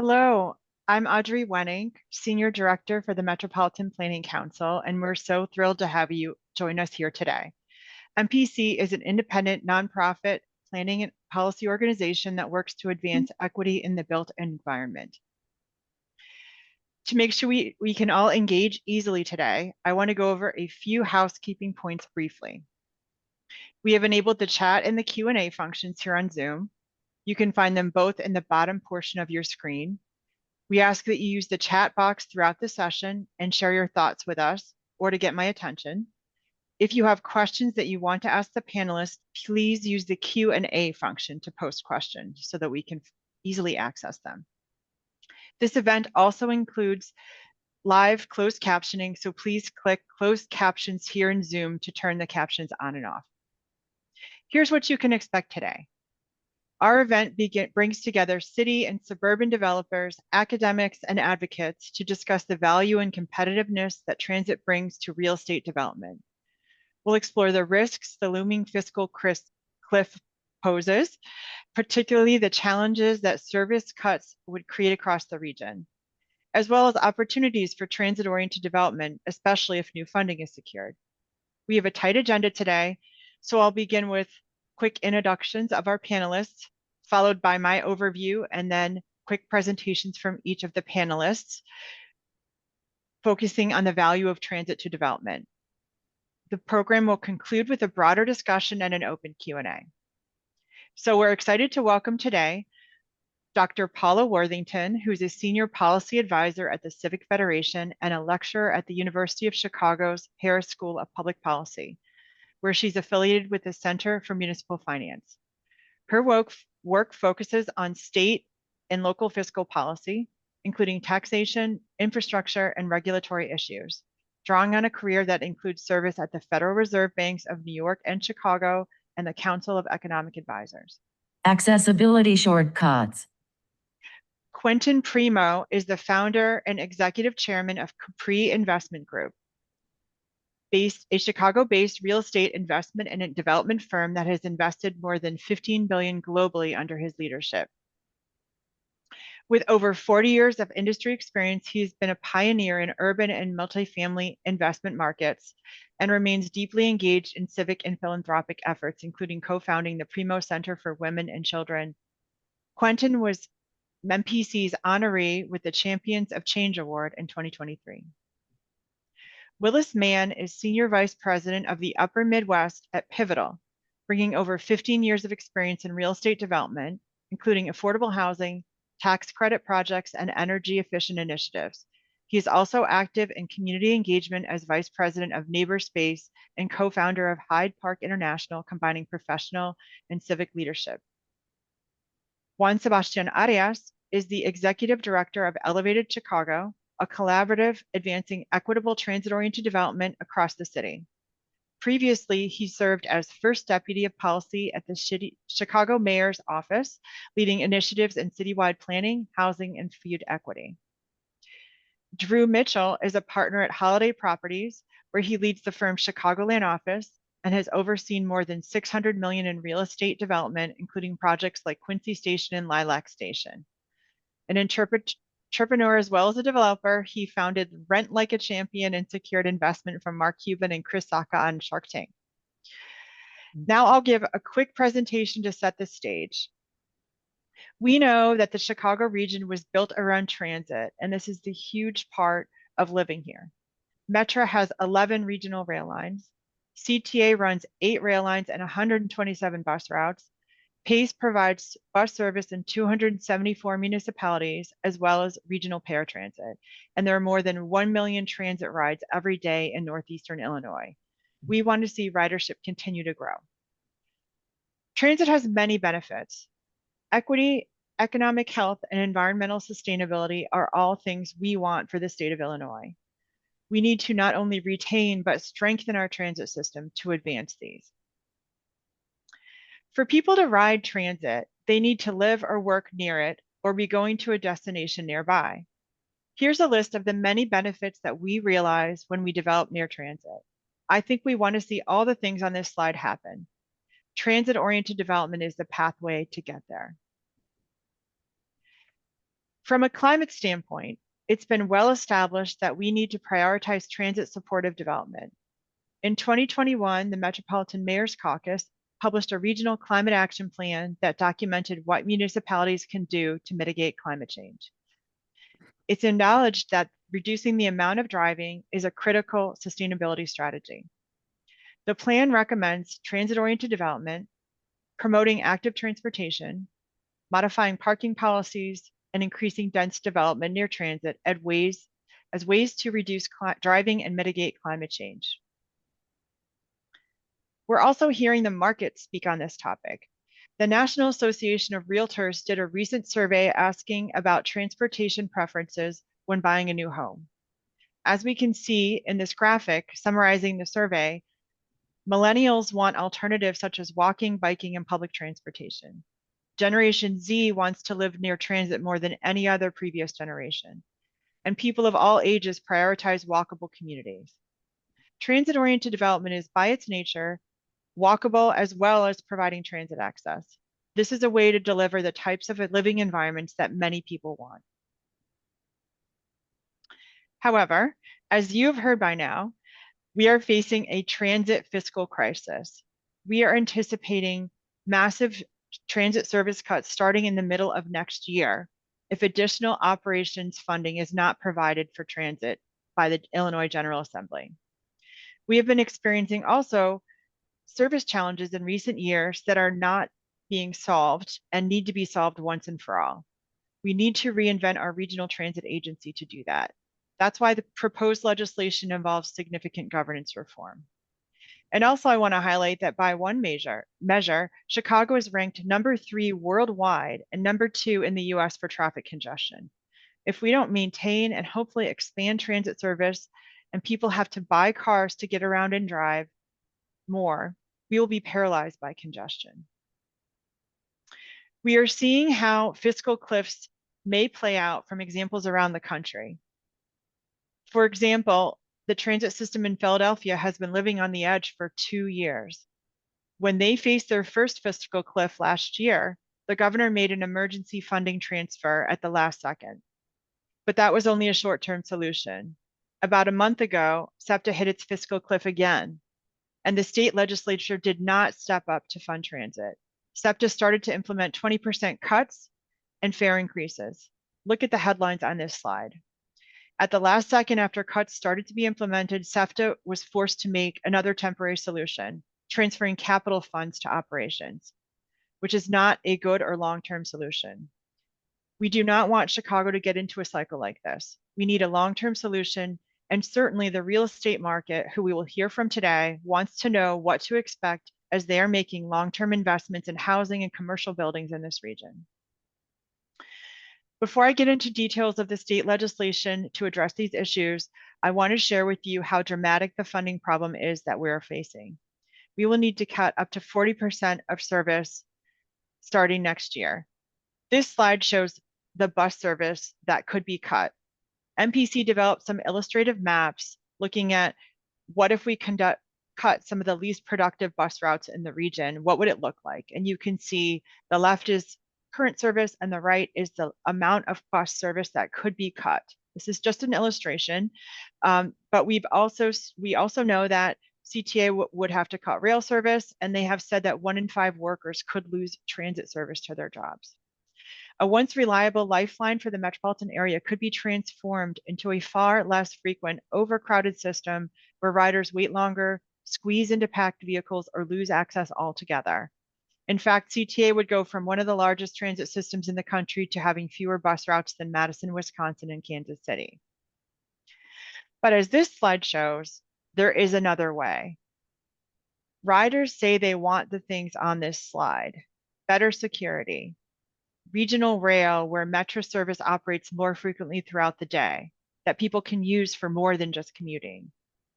Hello, I'm Audrey Wenning, Senior Director for the Metropolitan Planning Council, and we're so thrilled to have you join us here today. MPC is an independent nonprofit planning and policy organization that works to advance equity in the built environment. To make sure we can all engage easily today, I want to go over a few housekeeping points briefly. We have enabled the chat and the Q&A functions here on Zoom. You can find them both in the bottom portion of your screen. We ask that you use the chat box throughout the session and share your thoughts with us or to get my attention. If you have questions that you want to ask the panelists, please use the Q&A function to post questions so that we can easily access them. This event also includes live closed captioning, so please click closed captions here in Zoom to turn the captions on and off. Here's what you can expect today. Our event brings together city and suburban developers, academics, and advocates to discuss the value and competitiveness that transit brings to real estate development. We'll explore the risks the looming fiscal cliff poses, particularly the challenges that service cuts would create across the region, as well as opportunities for transit-oriented development, especially if new funding is secured. We have a tight agenda today, so I'll begin with quick introductions of our panelists, followed by my overview, and then quick presentations from each of the panelists, focusing on the value of transit to development. The program will conclude with a broader discussion and an open Q&A. So we're excited to welcome today Dr. Paula Worthington, who's a Senior Policy Advisor at the Civic Federation and a lecturer at the University of Chicago's Harris School of Public Policy, where she's affiliated with the Center for Municipal Finance. Her work focuses on state and local fiscal policy, including taxation, infrastructure, and regulatory issues, drawing on a career that includes service at the Federal Reserve Banks of New York and Chicago and the Council of Economic Advisors. Accessibility shortcuts. Quentin Primo is the founder and executive chairman of Capri Investment Group, a Chicago-based real estate investment and development firm that has invested more than $15 billion globally under his leadership. With over 40 years of industry experience, he's been a pioneer in urban and multifamily investment markets and remains deeply engaged in civic and philanthropic efforts, including co-founding the Primo Center for Women and Children. Quentin was MPC's honoree with the Champions of Change Award in 2023. Willis Mann is Senior Vice President of the Upper Midwest at Pivotal, bringing over 15 years of experience in real estate development, including affordable housing, tax credit projects, and energy efficient initiatives. He is also active in community engagement as Vice President of Neighbor Space and co-founder of Hyde Park International, combining professional and civic leadership. Juan Sebastian Arias is the Executive Director of Elevated Chicago, a collaborative advancing equitable transit-oriented development across the city. Previously, he served as First Deputy of Policy at the Chicago Mayor's Office, leading initiatives in citywide planning, housing, and food equity. Drew Mitchell is a partner at Holiday Properties, where he leads the firm's Chicagoland office and has overseen more than $600 million in real estate development, including projects like Quincy Station and Lilac Station. An entrepreneur as well as a developer, he founded Rent Like a Champion and secured investment from Mark Cuban and Chris Sacca on Shark Tank. Now I'll give a quick presentation to set the stage. We know that the Chicago region was built around transit, and this is the huge part of living here. Metra has 11 regional rail lines. CTA runs 8 rail lines and 127 bus routes. PACE provides bus service in 274 municipalities, as well as regional paratransit. And there are more than 1 million transit rides every day in Northeastern Illinois. We want to see ridership continue to grow. Transit has many benefits. Equity, economic health, and environmental sustainability are all things we want for the state of Illinois. We need to not only retain, but strengthen our transit system to advance these. For people to ride transit, they need to live or work near it or be going to a destination nearby. Here's a list of the many benefits that we realize when we develop near transit. I think we want to see all the things on this slide happen. Transit-oriented development is the pathway to get there. From a climate standpoint, it's been well established that we need to prioritize transit supportive development. In 2021, the Metropolitan Mayor's Caucus published a regional climate action plan that documented what municipalities can do to mitigate climate change. It's acknowledged that reducing the amount of driving is a critical sustainability strategy. The plan recommends transit-oriented development, promoting active transportation, modifying parking policies, and increasing dense development near transit as ways to reduce driving and mitigate climate change. We're also hearing the market speak on this topic. The National Association of Realtors did a recent survey asking about transportation preferences when buying a new home. As we can see in this graphic summarizing the survey, millennials want alternatives such as walking, biking, and public transportation. Generation Z wants to live near transit more than any other previous generation. And people of all ages prioritize walkable communities. Transit-oriented development is by its nature walkable as well as providing transit access. This is a way to deliver the types of living environments that many people want. However, as you've heard by now, we are facing a transit fiscal crisis. We are anticipating massive transit service cuts starting in the middle of next year if additional operations funding is not provided for transit by the Illinois General Assembly. We have been experiencing also service challenges in recent years that are not being solved and need to be solved once and for all. We need to reinvent our regional transit agency to do that. That's why the proposed legislation involves significant governance reform. And also I want to highlight that by one measure, Chicago is ranked #3 worldwide and #2 in the US for traffic congestion. If we don't maintain and hopefully expand transit service and people have to buy cars to get around and drive more, we will be paralyzed by congestion. We are seeing how fiscal cliffs may play out from examples around the country. For example, the transit system in Philadelphia has been living on the edge for 2 years. When they faced their first fiscal cliff last year, the governor made an emergency funding transfer at the last second. But that was only a short-term solution. About a month ago, SEPTA hit its fiscal cliff again, and the state legislature did not step up to fund transit. SEPTA started to implement 20% cuts and fare increases. Look at the headlines on this slide. At the last second after cuts started to be implemented, SEPTA was forced to make another temporary solution, transferring capital funds to operations, which is not a good or long-term solution. We do not want Chicago to get into a cycle like this. We need a long-term solution, and certainly the real estate market, who we will hear from today, wants to know what to expect as they are making long-term investments in housing and commercial buildings in this region. Before I get into details of the state legislation to address these issues, I want to share with you how dramatic the funding problem is that we are facing. We will need to cut up to 40% of service starting next year. This slide shows the bus service that could be cut. MPC developed some illustrative maps looking at what if we cut some of the least productive bus routes in the region, what would it look like? And you can see the left is current service and the right is the amount of bus service that could be cut. This is just an illustration, but we also know that CTA would have to cut rail service, and they have said that 1 in 5 workers could lose transit service to their jobs. A once reliable lifeline for the metropolitan area could be transformed into a far less frequent, overcrowded system where riders wait longer, squeeze into packed vehicles, or lose access altogether. In fact, CTA would go from one of the largest transit systems in the country to having fewer bus routes than Madison, Wisconsin, and Kansas City. But as this slide shows, there is another way. Riders say they want the things on this slide: better security, regional rail where metro service operates more frequently throughout the day, that people can use for more than just commuting,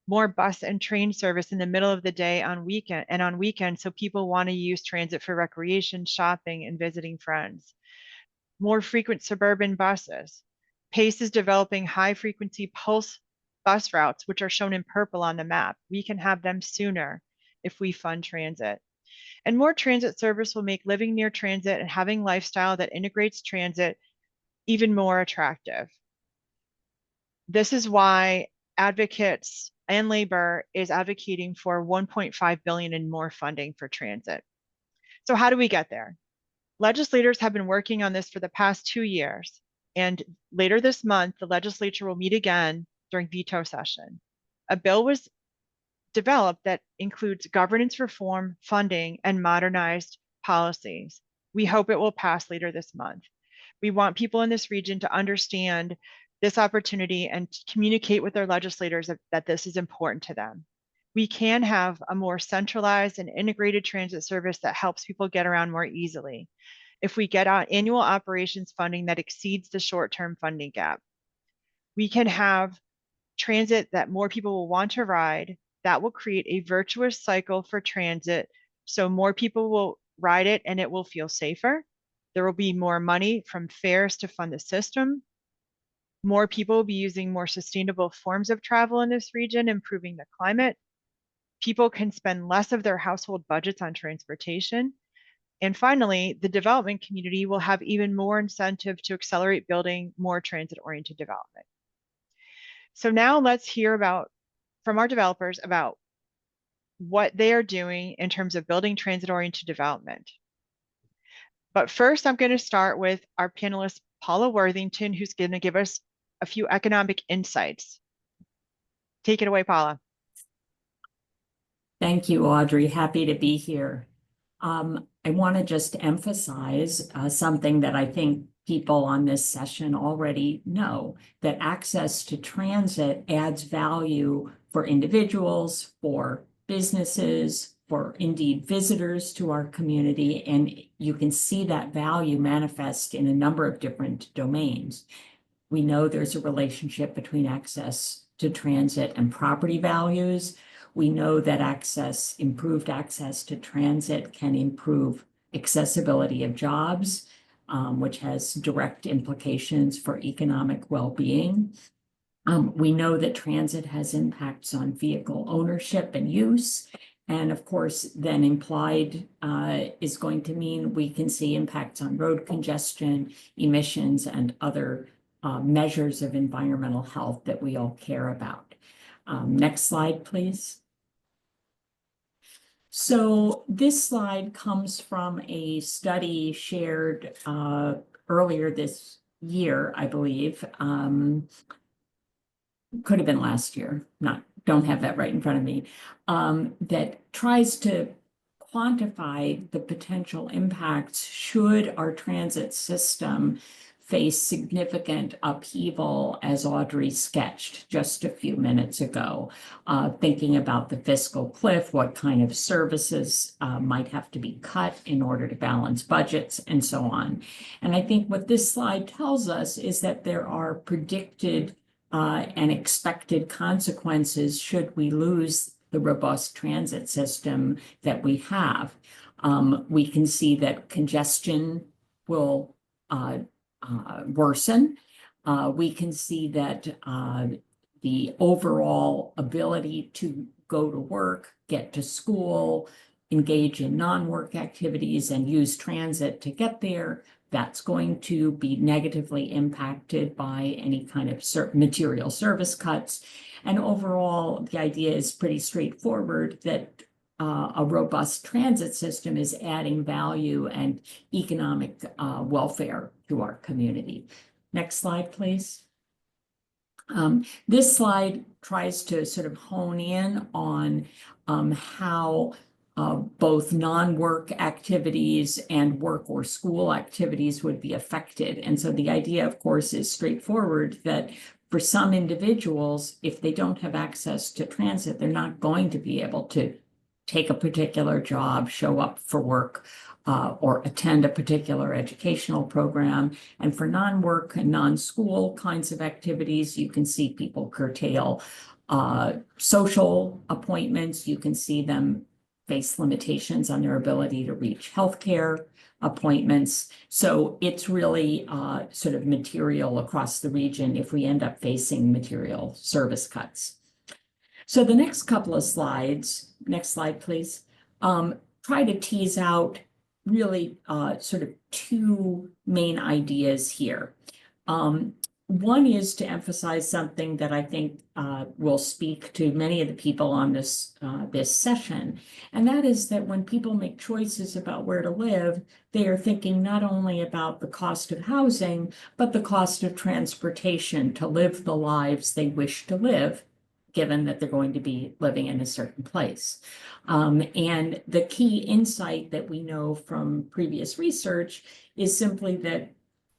more bus and train service in the middle of the day on weekends so people want to use transit for recreation, shopping, and visiting friends, more frequent suburban buses. PACE is developing high-frequency pulse bus routes, which are shown in purple on the map. We can have them sooner if we fund transit. And more transit service will make living near transit and having lifestyle that integrates transit even more attractive. This is why advocates and labor is advocating for 1.5 billion in more funding for transit. So how do we get there? Legislators have been working on this for the past 2 years, and later this month, the legislature will meet again during veto session. A bill was developed that includes governance reform, funding, and modernized policies. We hope it will pass later this month. We want people in this region to understand this opportunity and communicate with their legislators that this is important to them. We can have a more centralized and integrated transit service that helps people get around more easily if we get out annual operations funding that exceeds the short-term funding gap. We can have transit that more people will want to ride. That will create a virtuous cycle for transit. So more people will ride it and it will feel safer. There will be more money from fares to fund the system. More people will be using more sustainable forms of travel in this region, improving the climate. People can spend less of their household budgets on transportation. And finally, the development community will have even more incentive to accelerate building more transit-oriented development. So now let's hear from our developers about what they are doing in terms of building transit-oriented development. But first, I'm going to start with our panelist, Paula Worthington, who's going to give us a few economic insights. Take it away, Paula. Thank you, Audrey. Happy to be here. I want to just emphasize something that I think people on this session already know, that access to transit adds value for individuals, for businesses, for indeed visitors to our community, and you can see that value manifest in a number of different domains. We know there's a relationship between access to transit and property values. We know that improved access to transit can improve accessibility of jobs, which has direct implications for economic well-being. We know that transit has impacts on vehicle ownership and use. And of course, then implied is going to mean we can see impacts on road congestion, emissions, and other measures of environmental health that we all care about. Next slide, please. So this slide comes from a study shared earlier this year, I believe. Could have been last year, don't have that right in front of me, that tries to quantify the potential impacts should our transit system face significant upheaval, as Audrey sketched just a few minutes ago, thinking about the fiscal cliff, what kind of services might have to be cut in order to balance budgets, and so on. And I think what this slide tells us is that there are predicted and expected consequences should we lose the robust transit system that we have. We can see that congestion will worsen. We can see that the overall ability to go to work, get to school, engage in non-work activities, and use transit to get there, that's going to be negatively impacted by any kind of material service cuts. And overall, the idea is pretty straightforward, that a robust transit system is adding value and economic welfare to our community. Next slide, please. This slide tries to sort of hone in on how both non-work activities and work or school activities would be affected. And so the idea, of course, is straightforward, that for some individuals, if they don't have access to transit, they're not going to be able to take a particular job, show up for work, or attend a particular educational program. And for non-work and non-school kinds of activities, you can see people curtail social appointments. You can see them face limitations on their ability to reach healthcare appointments. So it's really sort of material across the region if we end up facing material service cuts. So the next couple of slides, next slide, please, try to tease out really sort of two main ideas here. One is to emphasize something that I think will speak to many of the people on this session, and that is that when people make choices about where to live, they are thinking not only about the cost of housing, but the cost of transportation to live the lives they wish to live, given that they're going to be living in a certain place. And the key insight that we know from previous research is simply that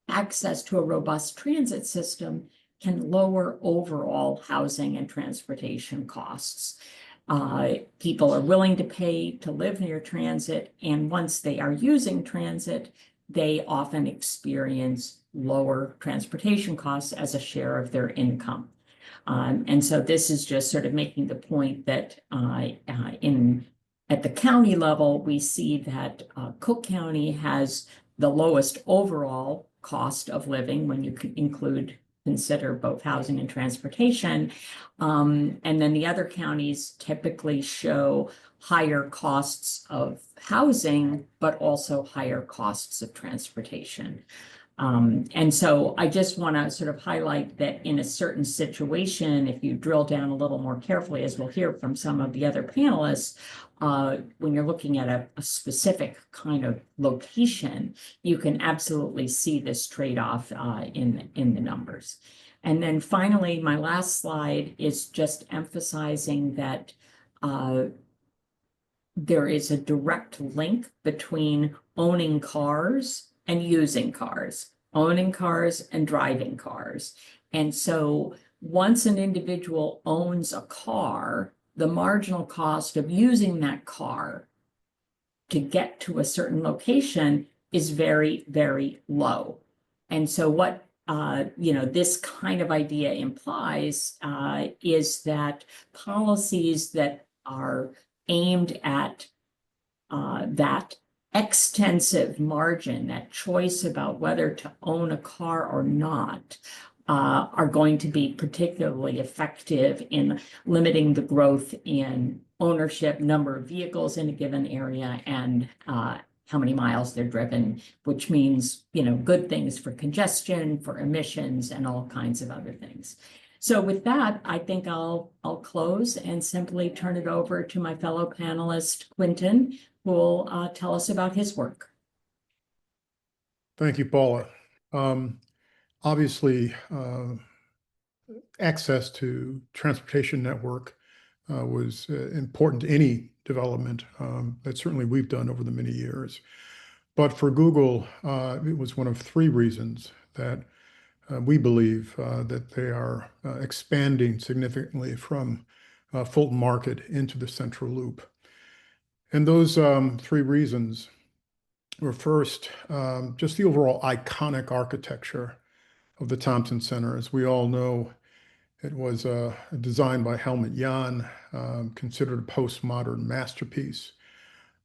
access to a robust transit system can lower overall housing and transportation costs. People are willing to pay to live near transit, and once they are using transit, they often experience lower transportation costs as a share of their income. And so this is just sort of making the point that at the county level, we see that Cook County has the lowest overall cost of living when you consider both housing and transportation. And then the other counties typically show higher costs of housing, but also higher costs of transportation. And so I just want to sort of highlight that in a certain situation, if you drill down a little more carefully, as we'll hear from some of the other panelists, when you're looking at a specific kind of location, you can absolutely see this trade-off in the numbers. And then finally, my last slide is just emphasizing that there is a direct link between owning cars and using cars, owning cars and driving cars. And so once an individual owns a car, the marginal cost of using that car to get to a certain location is very, very low. And so what this kind of idea implies is that policies that are aimed at that extensive margin, that choice about whether to own a car or not, are going to be particularly effective in limiting the growth in ownership, number of vehicles in a given area, and how many miles they're driven, which means, good things for congestion, for emissions, and all kinds of other things. So with that, I think I'll close and simply turn it over to my fellow panelist, Quentin, who will tell us about his work. Thank you, Paula. Obviously, access to transportation network was important to any development that certainly we've done over the many years. But for Google, it was one of three reasons that we believe that they are expanding significantly from Fulton Market into the Central Loop. And those three reasons were first, just the overall iconic architecture of the Thompson Center. As we all know, it was designed by Helmut Jahn, considered a postmodern masterpiece.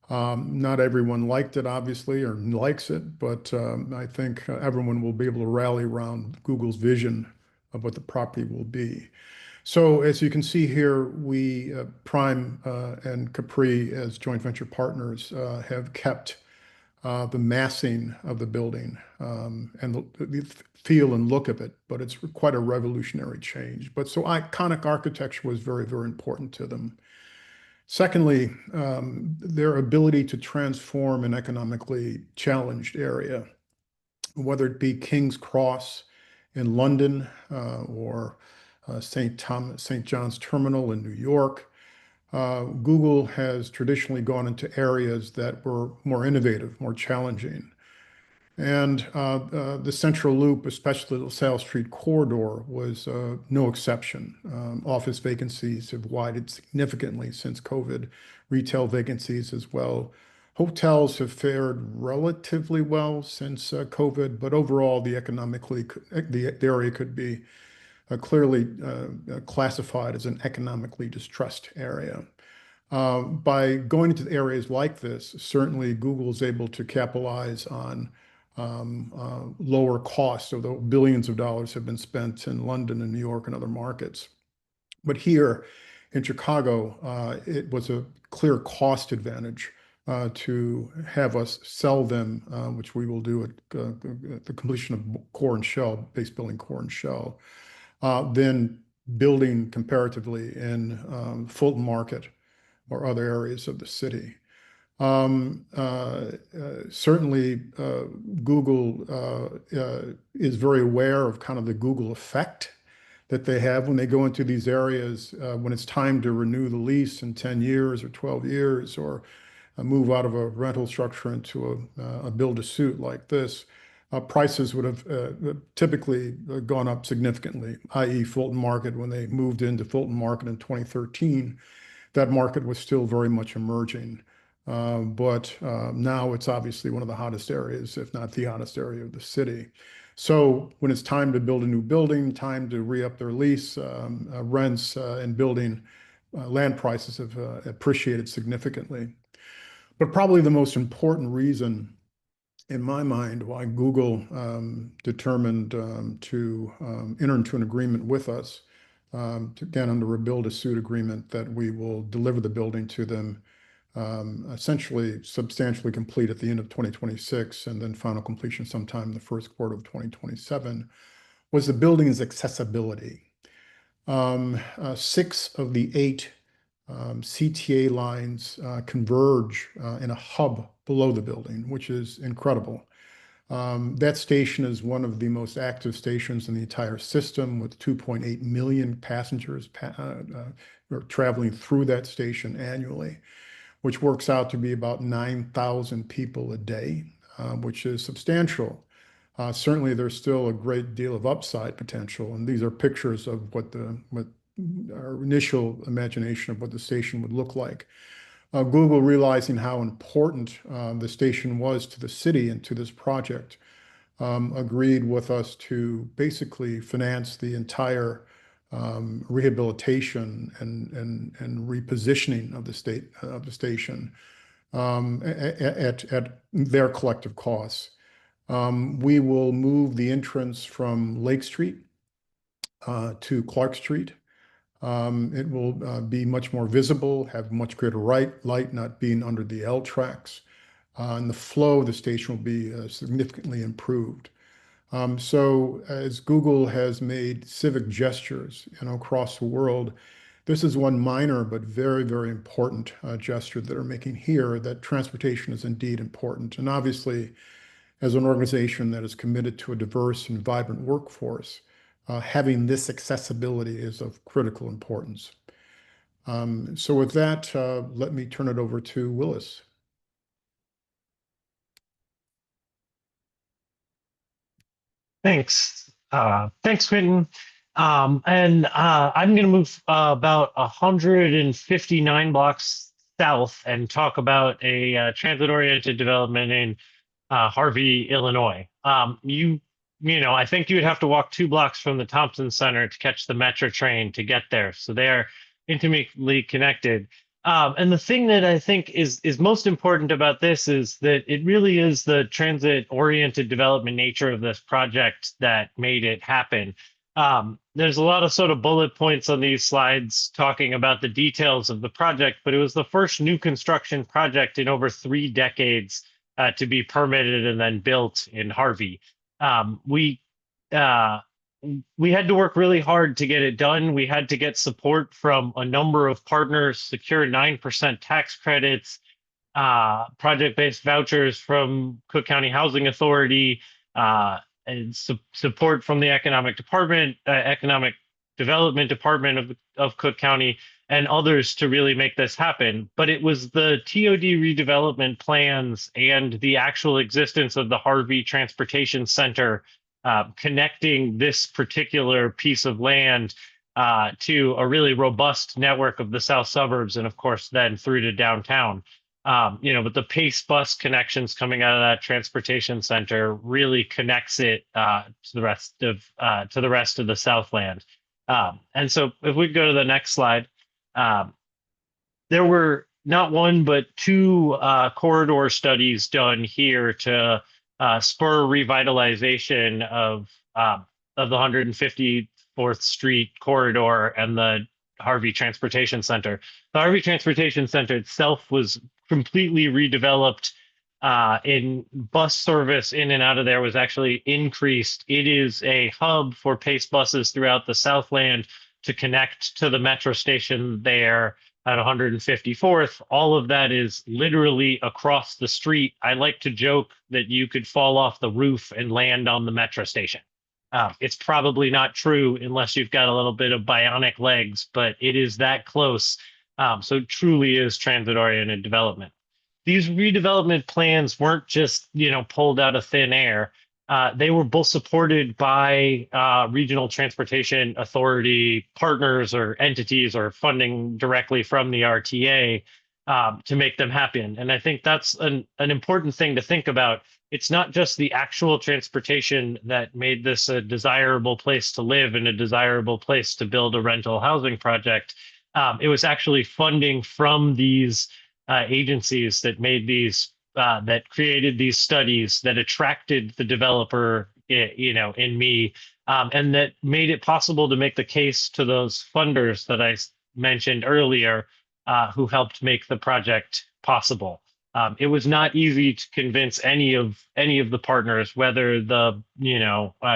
Not everyone liked it, obviously, or likes it, but I think everyone will be able to rally around Google's vision of what the property will be. So as you can see here, we, Prime and Capri as joint venture partners, have kept the massing of the building and the feel and look of it, but it's quite a revolutionary change. But so iconic architecture was very, very important to them. Secondly, their ability to transform an economically challenged area, whether it be King's Cross in London or St. John's Terminal in New York. Google has traditionally gone into areas that were more innovative, more challenging. And the Central Loop, especially the LaSalle Street corridor, was no exception. Office vacancies have widened significantly since COVID, retail vacancies as well. Hotels have fared relatively well since COVID, but overall, the area could be clearly classified as an economically distressed area. By going into areas like this, certainly Google is able to capitalize on lower costs, although billions of dollars have been spent in London and New York and other markets. But here in Chicago, it was a clear cost advantage to have us sell them, which we will do at the completion of core and shell, base building core and shell, then building comparatively in Fulton Market or other areas of the city. Certainly, Google is very aware of kind of the Google effect that they have when they go into these areas, when it's time to renew the lease in 10 years or 12 years, or move out of a rental structure into a build-to-suit like this. Prices would have typically gone up significantly, i.e. Fulton Market. When they moved into Fulton Market in 2013, that market was still very much emerging. But now it's obviously one of the hottest areas, if not the hottest area of the city. So when it's time to build a new building, time to re-up their lease, rents and building land prices have appreciated significantly. But probably the most important reason in my mind why Google determined to enter into an agreement with us, again under a build-to-suit agreement, that we will deliver the building to them essentially substantially complete at the end of 2026 and then final completion sometime in the first quarter of 2027, was the building's accessibility. 6 of the 8 CTA lines converge in a hub below the building, which is incredible. That station is one of the most active stations in the entire system, with 2.8 million passengers traveling through that station annually, which works out to be about 9,000 people a day, which is substantial. Certainly, there's still a great deal of upside potential, and these are pictures of what our initial imagination of what the station would look like. Google, realizing how important the station was to the city and to this project, agreed with us to basically finance the entire rehabilitation and repositioning of the station at their collective costs. We will move the entrance from Lake Street to Clark Street. It will be much more visible, have much greater light, not being under the L tracks, and the flow of the station will be significantly improved. So as Google has made civic gestures, across the world, this is one minor but very, very important gesture that they're making here, that transportation is indeed important. And obviously, as an organization that is committed to a diverse and vibrant workforce, having this accessibility is of critical importance. So with that, let me turn it over to Willis. Thanks. Thanks, Quentin. I'm going to move about 159 blocks south and talk about a transit-oriented development in Harvey, Illinois. I think you would have to walk 2 blocks from the Thompson Center to catch the Metro train to get there. So they're intimately connected. And the thing that I think is most important about this is that it really is the transit-oriented development nature of this project that made it happen. There's a lot of sort of bullet points on these slides talking about the details of the project, but it was the first new construction project in over 3 decades to be permitted and then built in Harvey. We had to work really hard to get it done. We had to get support from a number of partners, secure 9% tax credits, project-based vouchers from Cook County Housing Authority, and support from the Economic Development Department of Cook County, and others to really make this happen. But it was the TOD redevelopment plans and the actual existence of the Harvey Transportation Center connecting this particular piece of land to a really robust network of the south suburbs, and of course then through to downtown. But the Pace bus connections coming out of that transportation center really connects it to the rest of the Southland. And so if we go to the next slide, there were not 1 but 2 corridor studies done here to spur revitalization of the 154th Street corridor and the Harvey Transportation Center. The Harvey Transportation Center itself was completely redeveloped. In bus service in and out of there was actually increased. It is a hub for Pace buses throughout the Southland to connect to the metro station there at 154th. All of that is literally across the street. I like to joke that you could fall off the roof and land on the metro station. It's probably not true unless you've got a little bit of bionic legs, but it is that close. So it truly is transit-oriented development. These redevelopment plans weren't just, pulled out of thin air. They were both supported by regional transportation authority partners or entities or funding directly from the RTA to make them happen. And I think that's an important thing to think about. It's not just the actual transportation that made this a desirable place to live and a desirable place to build a rental housing project. It was actually funding from these agencies that made these, that created these studies, that attracted the developer, in me, and that made it possible to make the case to those funders that I mentioned earlier, who helped make the project possible. It was not easy to convince any of the partners, whether the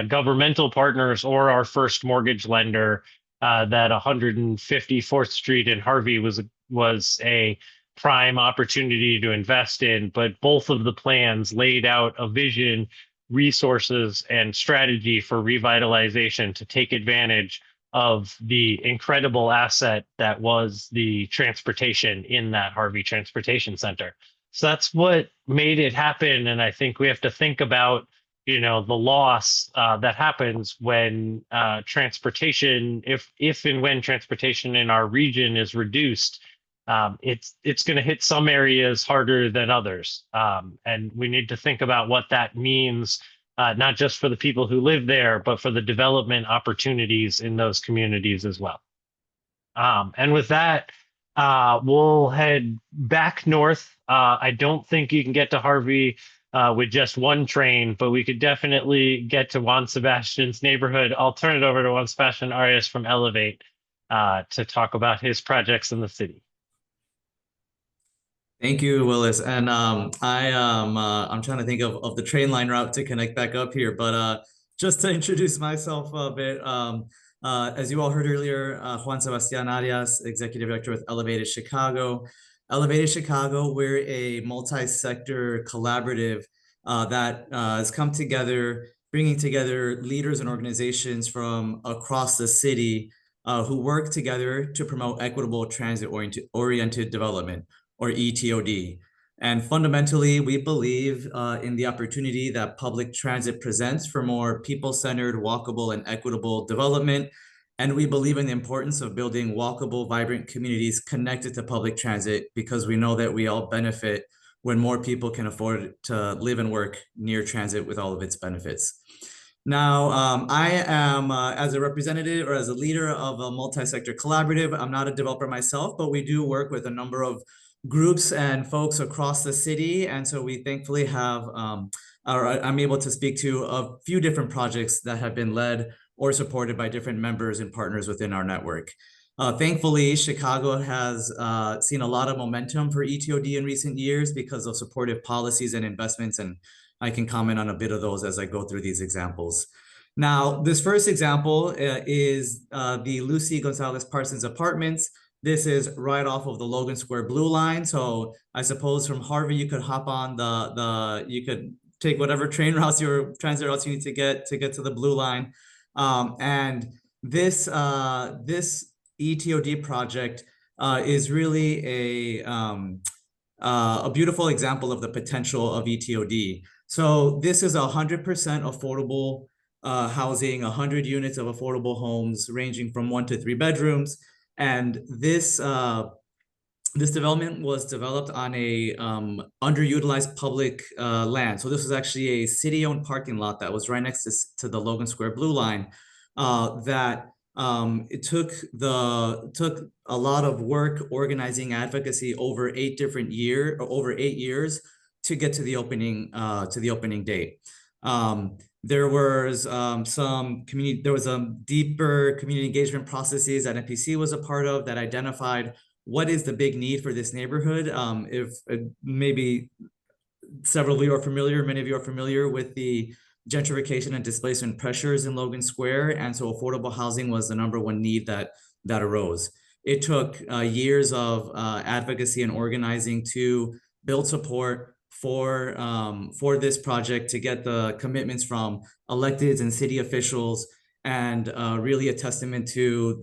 governmental partners or our first mortgage lender, that 154th Street in Harvey was a prime opportunity to invest in. But both of the plans laid out a vision, resources, and strategy for revitalization to take advantage of the incredible asset that was the transportation in that Harvey Transportation Center. So that's what made it happen. And I think we have to think about, the loss that happens when transportation, if and when transportation in our region is reduced. It's going to hit some areas harder than others. And we need to think about what that means, not just for the people who live there, but for the development opportunities in those communities as well. And with that, we'll head back north. I don't think you can get to Harvey with just one train, but we could definitely get to Juan Sebastian's neighborhood. I'll turn it over to Juan Sebastian Arias from Elevate to talk about his projects in the city. Thank you, Willis. And I'm trying to think of the train line route to connect back up here. But just to introduce myself a bit, as you all heard earlier, Juan Sebastian Arias, Executive Director with Elevated Chicago. Elevated Chicago, we're a multi-sector collaborative that has come together, bringing together leaders and organizations from across the city who work together to promote equitable transit-oriented development, or ETOD. And fundamentally, we believe in the opportunity that public transit presents for more people-centered, walkable, and equitable development. And we believe in the importance of building walkable, vibrant communities connected to public transit, because we know that we all benefit when more people can afford to live and work near transit with all of its benefits. Now, I am, as a representative or as a leader of a multi-sector collaborative, I'm not a developer myself, but we do work with a number of groups and folks across the city. And so we thankfully have, I'm able to speak to a few different projects that have been led or supported by different members and partners within our network. Thankfully, Chicago has seen a lot of momentum for ETOD in recent years because of supportive policies and investments. And I can comment on a bit of those as I go through these examples. Now, this first example is the Lucy Gonzalez Parsons Apartments. This is right off of the Logan Square Blue Line. So I suppose from Harvey, you could hop on you could take whatever train routes or transit routes you need to get to the Blue Line. And this ETOD project is really a beautiful example of the potential of ETOD. So this is 100% affordable housing, 100 units of affordable homes ranging from 1 to 3 bedrooms. And this development was developed on a underutilized public land. So this was actually a city-owned parking lot that was right next to the Logan Square Blue Line. It took a lot of work, organizing, advocacy over 8 years to get to the opening date. There was there was deeper community engagement processes that MPC was a part of that identified what is the big need for this neighborhood. If maybe several of you are familiar, many of you are familiar with the gentrification and displacement pressures in Logan Square, and so affordable housing was the #1 need that arose. It took years of advocacy and organizing to build support for this project, to get the commitments from electeds and city officials, and really a testament to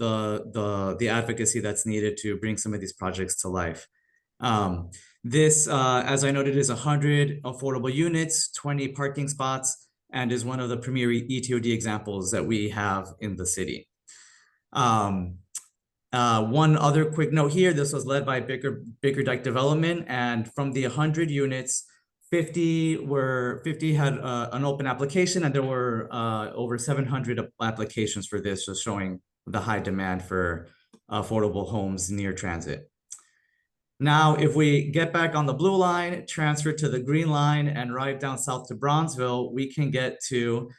the advocacy that's needed to bring some of these projects to life. This, as I noted, is 100 affordable units, 20 parking spots, and is one of the premier ETOD examples that we have in the city. One other quick note here, this was led by Bickerdike Development, and from the 100 units, 50 had an open application, and there were over 700 applications for this, just showing the high demand for affordable homes near transit. Now, if we get back on the blue line, transfer to the green line, and ride down south to Bronzeville, we can get to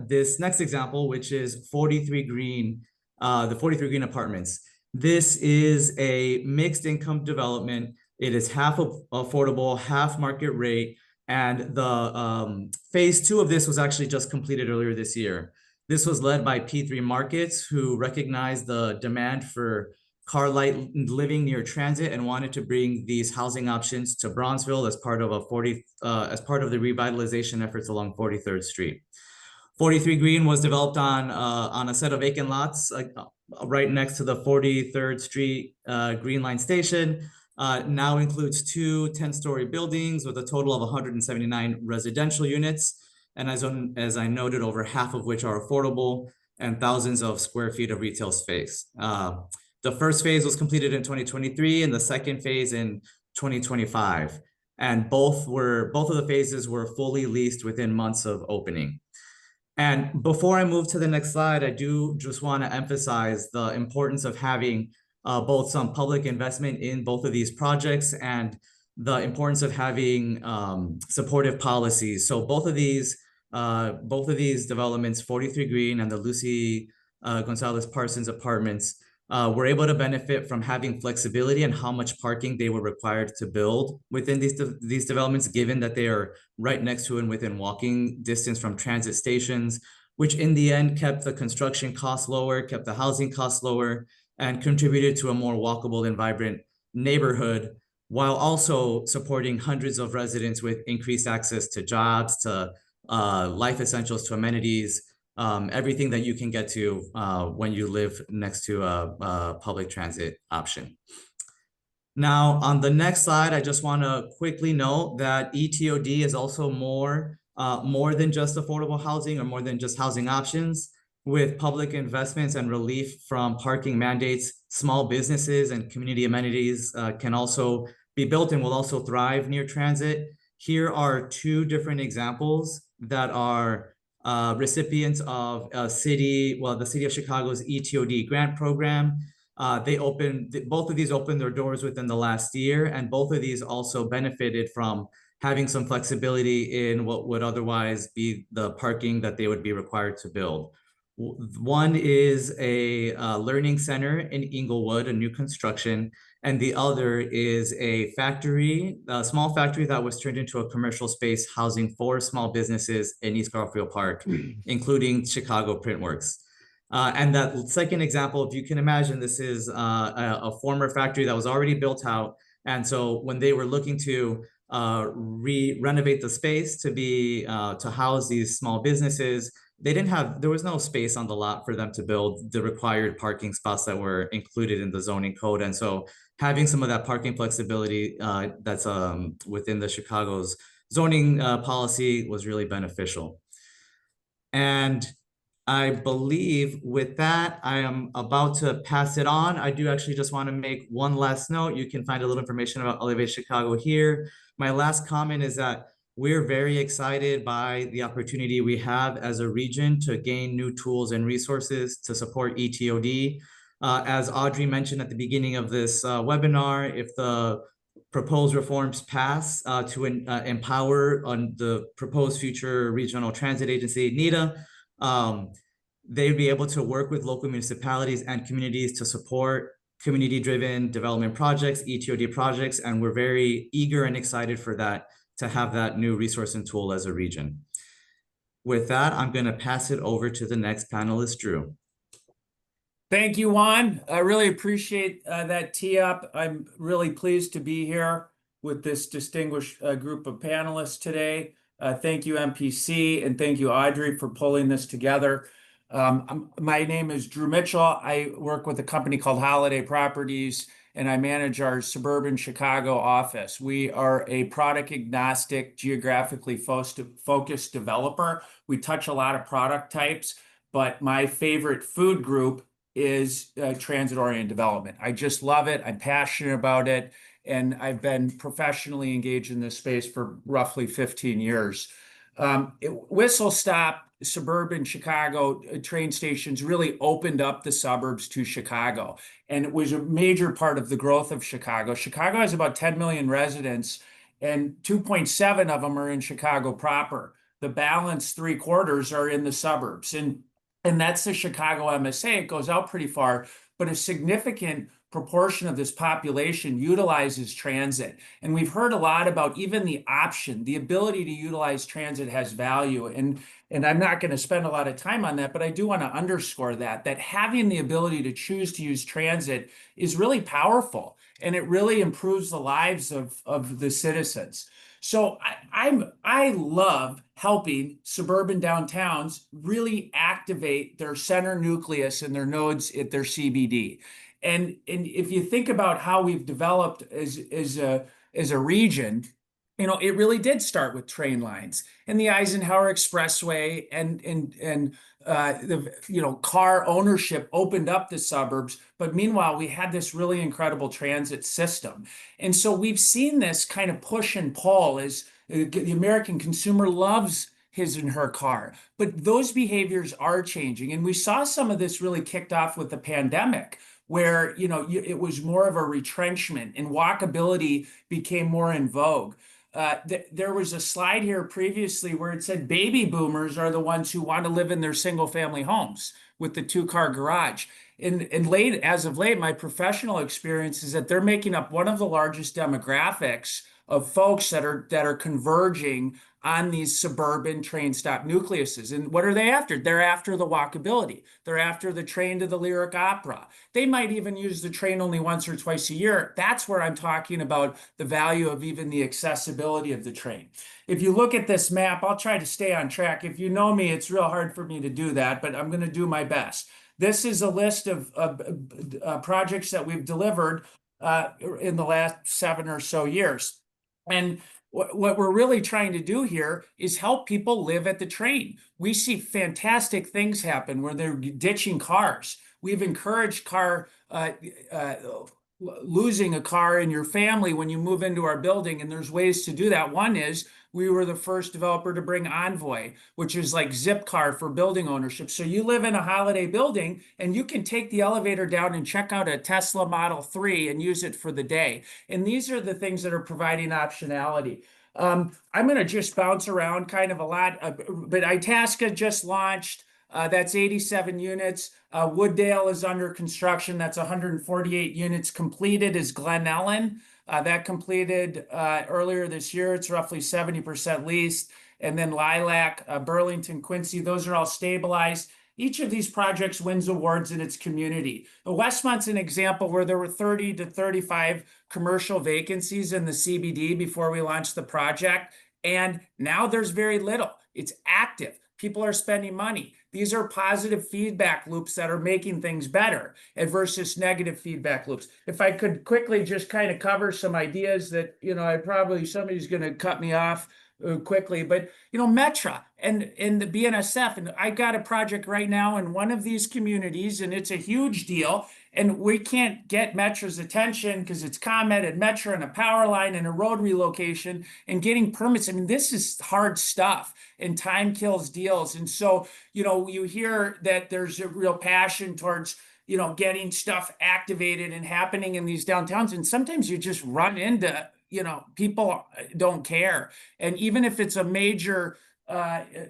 this next example, which is 43 Green, the 43 Green Apartments. This is a mixed income development. It is half affordable, half market rate, and the phase 2 of this was actually just completed earlier this year. This was led by P3 Markets, who recognized the demand for car light living near transit and wanted to bring these housing options to Bronzeville as part of the revitalization efforts along 43rd Street. 43 Green was developed on a set of vacant lots right next to the 43rd Street Green Line station. Now includes 2 10-story buildings with a total of 179 residential units, and as I noted, over half of which are affordable, and thousands of square feet of retail space. The first phase was completed in 2023, and the second phase in 2025. And both of the phases were fully leased within months of opening. And before I move to the next slide, I do just want to emphasize the importance of having both some public investment in both of these projects and the importance of having supportive policies. So both of these developments, 43 Green and the Lucy Gonzalez Parsons Apartments, were able to benefit from having flexibility in how much parking they were required to build within these developments, given that they are right next to and within walking distance from transit stations, which in the end kept the construction costs lower, kept the housing costs lower, and contributed to a more walkable and vibrant neighborhood, while also supporting hundreds of residents with increased access to jobs, to life essentials, to amenities, everything that you can get to when you live next to a public transit option. Now, on the next slide, I just want to quickly note that ETOD is also more than just affordable housing or more than just housing options. With public investments and relief from parking mandates, small businesses and community amenities can also be built and will also thrive near transit. Here are 2 different examples that are recipients of the City of Chicago's ETOD grant program. Both of these opened their doors within the last year, and both of these also benefited from having some flexibility in what would otherwise be the parking that they would be required to build. One is a learning center in Inglewood, a new construction, and the other is a factory, a small factory that was turned into a commercial space housing 4 small businesses in East Garfield Park, including Chicago Printworks. And that second example, if you can imagine, this is a former factory that was already built out. And so when they were looking to renovate the space to house these small businesses, there was no space on the lot for them to build the required parking spots that were included in the zoning code. And so having some of that parking flexibility that's within the Chicago's zoning policy was really beneficial. And I believe with that, I am about to pass it on. I do actually just want to make one last note. You can find a little information about Elevate Chicago here. My last comment is that we're very excited by the opportunity we have as a region to gain new tools and resources to support ETOD. As Audrey mentioned at the beginning of this webinar, if the proposed reforms pass to empower on the proposed future regional transit agency, NETA, they'd be able to work with local municipalities and communities to support community-driven development projects, ETOD projects, and we're very eager and excited for that, to have that new resource and tool as a region. With that, I'm going to pass it over to the next panelist, Drew. Thank you, Juan. I really appreciate that tee up. I'm really pleased to be here with this distinguished group of panelists today. Thank you, MPC, and thank you, Audrey, for pulling this together. My name is Drew Mitchell. I work with a company called Holiday Properties, and I manage our suburban Chicago office. We are a product agnostic, geographically focused developer. We touch a lot of product types, but my favorite food group is transit-oriented development. I just love it. I'm passionate about it, and I've been professionally engaged in this space for roughly 15 years. Whistle Stop suburban Chicago train stations really opened up the suburbs to Chicago, and it was a major part of the growth of Chicago. Chicago has about 10 million residents, and 2.7 of them are in Chicago proper. The balance 3/4 are in the suburbs, and that's the Chicago MSA. It goes out pretty far, but a significant proportion of this population utilizes transit. And we've heard a lot about even the option, the ability to utilize transit has value. And I'm not going to spend a lot of time on that, but I do want to underscore that having the ability to choose to use transit is really powerful, and it really improves the lives of the citizens. So I love helping suburban downtowns really activate their center nucleus and their nodes at their CBD. And if you think about how we've developed as a region, you know, it really did start with train lines and the Eisenhower Expressway, and the, you know, car ownership opened up the suburbs. But meanwhile, we had this really incredible transit system. And so we've seen this kind of push and pull as the American consumer loves his and her car. But those behaviors are changing. And we saw some of this really kicked off with the pandemic, where, you know, it was more of a retrenchment and walkability became more in vogue. There was a slide here previously where it said baby boomers are the ones who want to live in their single family homes with the 2-car garage. And as of late, my professional experience is that they're making up one of the largest demographics of folks that are converging on these suburban train stop nucleuses. And what are they after? They're after the walkability. They're after the train to the Lyric Opera. They might even use the train only once or twice a year. That's where I'm talking about the value of even the accessibility of the train. If you look at this map, I'll try to stay on track. If you know me, it's real hard for me to do that, but I'm going to do my best. This is a list of projects that we've delivered in the last 7 or so years. And what we're really trying to do here is help people live at the train. We see fantastic things happen where they're ditching cars. We've encouraged losing a car in your family when you move into our building, and there's ways to do that. One is we were the first developer to bring Envoy, which is like Zipcar for building ownership. So you live in a Holiday building and you can take the elevator down and check out a Tesla Model 3 and use it for the day. And these are the things that are providing optionality. I'm going to just bounce around kind of a lot, but Itasca just launched. That's 87 units. Wooddale is under construction. That's 148 units. Completed is Glen Ellen. That completed earlier this year. It's roughly 70% leased. And then Lilac, Burlington, Quincy, those are all stabilized. Each of these projects wins awards in its community. Westmont's an example where there were 30 to 35 commercial vacancies in the CBD before we launched the project. And now there's very little. It's active. People are spending money. These are positive feedback loops that are making things better versus negative feedback loops. If I could quickly just kind of cover some ideas that, you know, somebody's going to cut me off quickly, but, you know, Metra and the BNSF, and I got a project right now in one of these communities, and it's a huge deal. And we can't get Metra's attention because it's ComEd and Metra and a power line and a road relocation and getting permits. I mean, this is hard stuff, and time kills deals. And so, you know, you hear that there's a real passion towards, you know, getting stuff activated and happening in these downtowns. And sometimes you just run into, you know, people don't care. And even if it's a major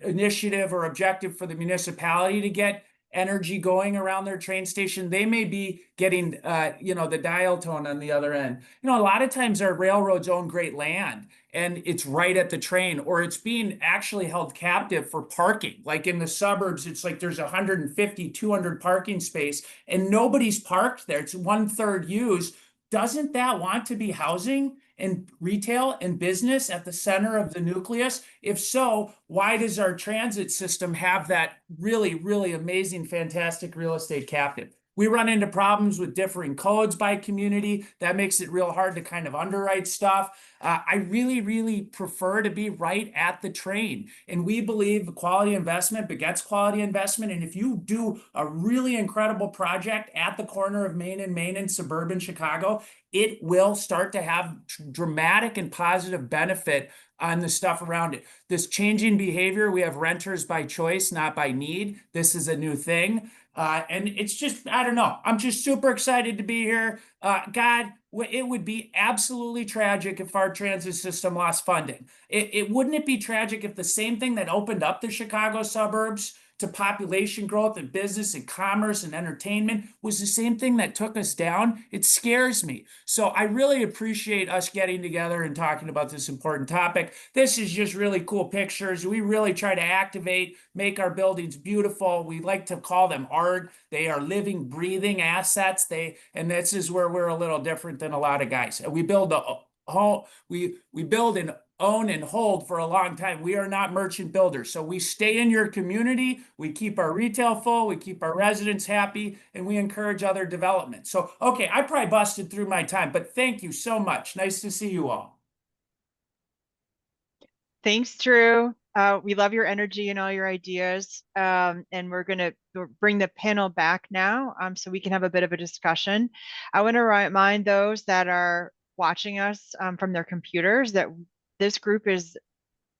initiative or objective for the municipality to get energy going around their train station, they may be getting, you know, the dial tone on the other end. You know, a lot of times our railroads own great land and it's right at the train, or it's being actually held captive for parking. Like in the suburbs, it's like there's 150, 200 parking space and nobody's parked there. It's 1/3 used. Doesn't that want to be housing and retail and business at the center of the nucleus? If so, why does our transit system have that really, really amazing, fantastic real estate captive? We run into problems with differing codes by community. That makes it real hard to kind of underwrite stuff. I really, really prefer to be right at the train. And we believe quality investment begets quality investment. And if you do a really incredible project at the corner of Main and suburban Chicago, it will start to have dramatic and positive benefit on the stuff around it. This changing behavior, we have renters by choice, not by need. This is a new thing. And it's just, I don't know. I'm just super excited to be here. God, it would be absolutely tragic if our transit system lost funding. Wouldn't it be tragic if the same thing that opened up the Chicago suburbs to population growth and business and commerce and entertainment was the same thing that took us down? It scares me. So I really appreciate us getting together and talking about this important topic. This is just really cool pictures. We really try to activate, make our buildings beautiful. We like to call them art. They are living, breathing assets. And this is where we're a little different than a lot of guys. We build a home, we build and own and hold for a long time. We are not merchant builders. So we stay in your community, we keep our retail full, we keep our residents happy, and we encourage other development. So, okay, I probably busted through my time, but thank you so much. Nice to see you all. Thanks, Drew. We love your energy and all your ideas. And we're going to bring the panel back now so we can have a bit of a discussion. I want to remind those that are watching us from their computers that this group is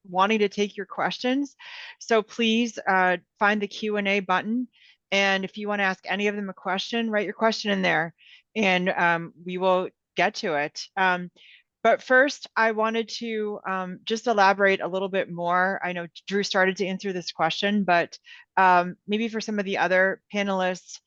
wanting to take your questions. So please find the Q&A button. And if you want to ask any of them a question, write your question in there and we will get to it. But first, I wanted to just elaborate a little bit more. I know Drew started to answer this question, but maybe for some of the other panelists,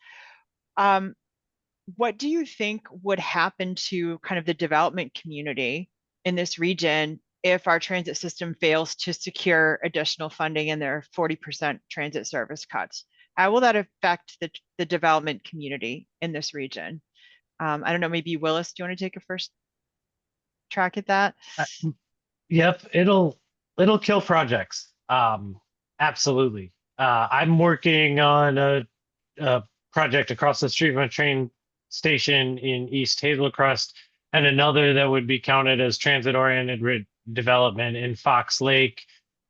what do you think would happen to kind of the development community in this region if our transit system fails to secure additional funding and there are 40% transit service cuts? How will that affect the development community in this region? I don't know, maybe Willis, do you want to take a first track at that? Yep, it'll kill projects. Absolutely. I'm working on a project across the street from a train station in East Hazelcrest, and another that would be counted as transit-oriented development in Fox Lake.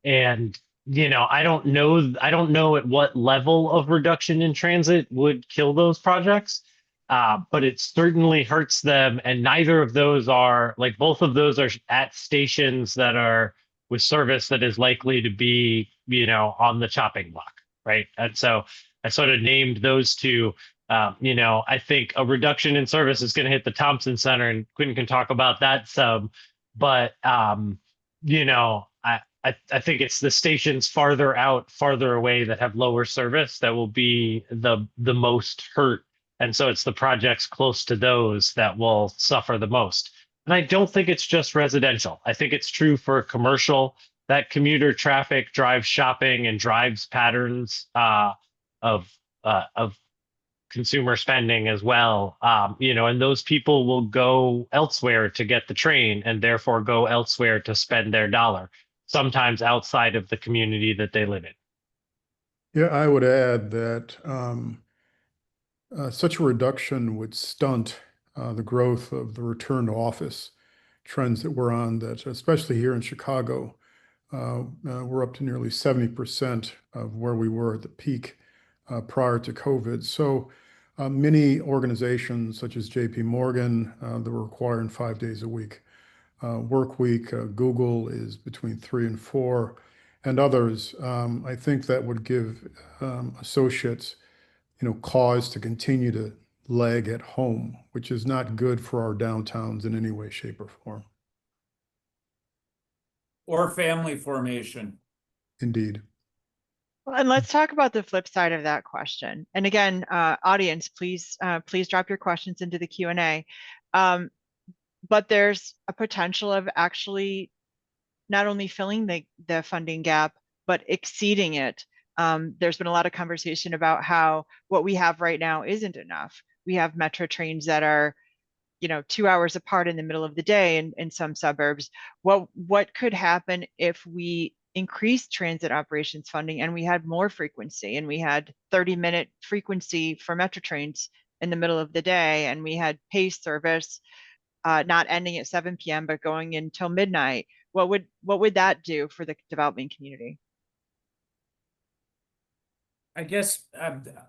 And you know, I don't know at what level of reduction in transit would kill those projects. But it certainly hurts them, and neither of those are, like, both of those are at stations that are with service that is likely to be, you know, on the chopping block, right? And so I sort of named those two. You know, I think a reduction in service is going to hit the Thompson Center, and Quentin can talk about that some. But you know, I think it's the stations farther out, farther away that have lower service that will be the most hurt. And so it's the projects close to those that will suffer the most. And I don't think it's just residential. I think it's true for commercial. That commuter traffic drives shopping and drives patterns of consumer spending as well. You know, and those people will go elsewhere to get the train and therefore go elsewhere to spend their dollar, sometimes outside of the community that they live in. Yeah, I would add that such a reduction would stunt the growth of the return to office trends that we're on, that especially here in Chicago, we're up to nearly 70% of where we were at the peak prior to COVID. So many organizations such as JP Morgan, that were requiring 5 days a week work week, Google is between 3 and 4, and others. I think that would give associates, you know, cause to continue to lag at home, which is not good for our downtowns in any way, shape, or form. or family formation. Indeed. Well, and let's talk about the flip side of that question. And again, audience, please drop your questions into the Q&A. But there's a potential of actually not only filling the funding gap, but exceeding it. There's been a lot of conversation about how what we have right now isn't enough. We have metro trains that are, 2 hours apart in the middle of the day in some suburbs. What could happen if we increased transit operations funding and we had more frequency, and we had 30-minute frequency for metro trains in the middle of the day, and we had pace service not ending at 7 p.m. but going until midnight? What would that do for the development community? I guess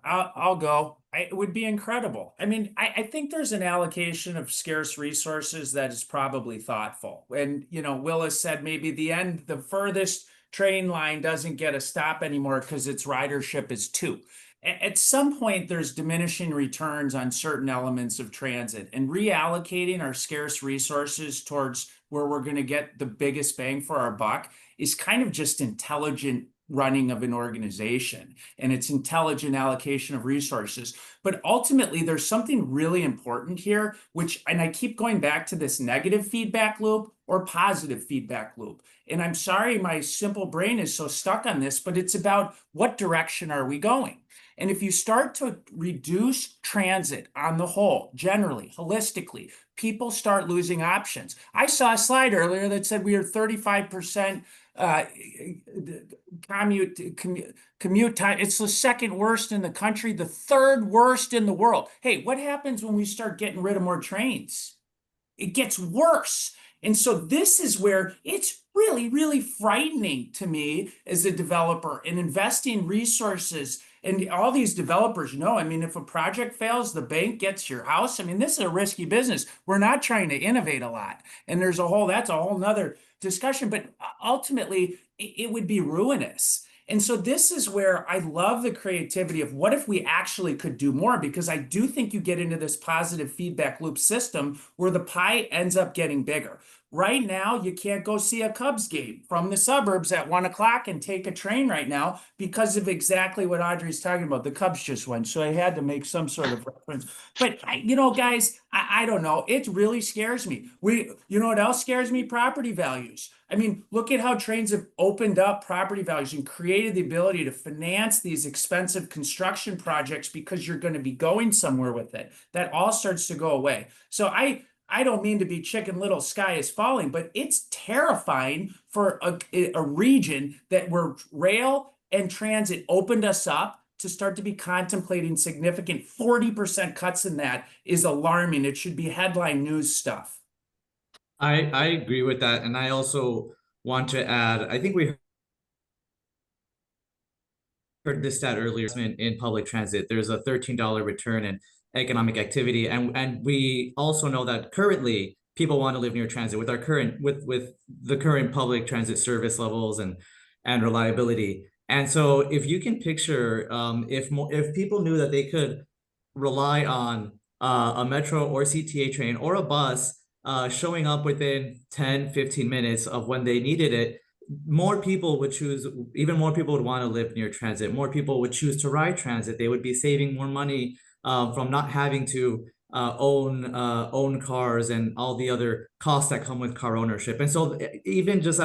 I'll go. It would be incredible. I mean, I think there's an allocation of scarce resources that is probably thoughtful. And, Willis said maybe the furthest train line doesn't get a stop anymore because its ridership is 2. At some point, there's diminishing returns on certain elements of transit, and reallocating our scarce resources towards where we're going to get the biggest bang for our buck is kind of just intelligent running of an organization, and it's intelligent allocation of resources. But ultimately, there's something really important here, and I keep going back to this negative feedback loop or positive feedback loop. And I'm sorry, my simple brain is so stuck on this, but it's about what direction are we going? And if you start to reduce transit on the whole, generally, holistically, people start losing options. I saw a slide earlier that said we are 35% commute time. It's the second worst in the country, the third worst in the world. Hey, what happens when we start getting rid of more trains? It gets worse. And so this is where it's really, really frightening to me as a developer, and investing resources. And all these developers know, I mean, if a project fails, the bank gets your house. I mean, this is a risky business. We're not trying to innovate a lot. And that's a whole nother discussion, but ultimately it would be ruinous. And so this is where I love the creativity of what if we actually could do more, because I do think you get into this positive feedback loop system where the pie ends up getting bigger. Right now, you can't go see a Cubs game from the suburbs at 1 o'clock and take a train right now because of exactly what Audrey's talking about. The Cubs just won, so I had to make some sort of reference. But, guys, I don't know. It really scares me. You know what else scares me? Property values. I mean, look at how trains have opened up property values and created the ability to finance these expensive construction projects because you're going to be going somewhere with it. That all starts to go away. So I don't mean to be Chicken Little, sky is falling, but it's terrifying for a region where rail and transit opened us up to start to be contemplating significant 40% cuts in that is alarming. It should be headline news stuff. I agree with that. And I also want to add, I think we heard this stat earlier in public transit. There's a $13 return in economic activity. And we also know that currently people want to live near transit with the current public transit service levels and reliability. And so if you can picture, if people knew that they could rely on a metro or CTA train or a bus showing up within 10, 15 minutes of when they needed it, more people would want to live near transit. More people would choose to ride transit. They would be saving more money from not having to own cars and all the other costs that come with car ownership. And so even just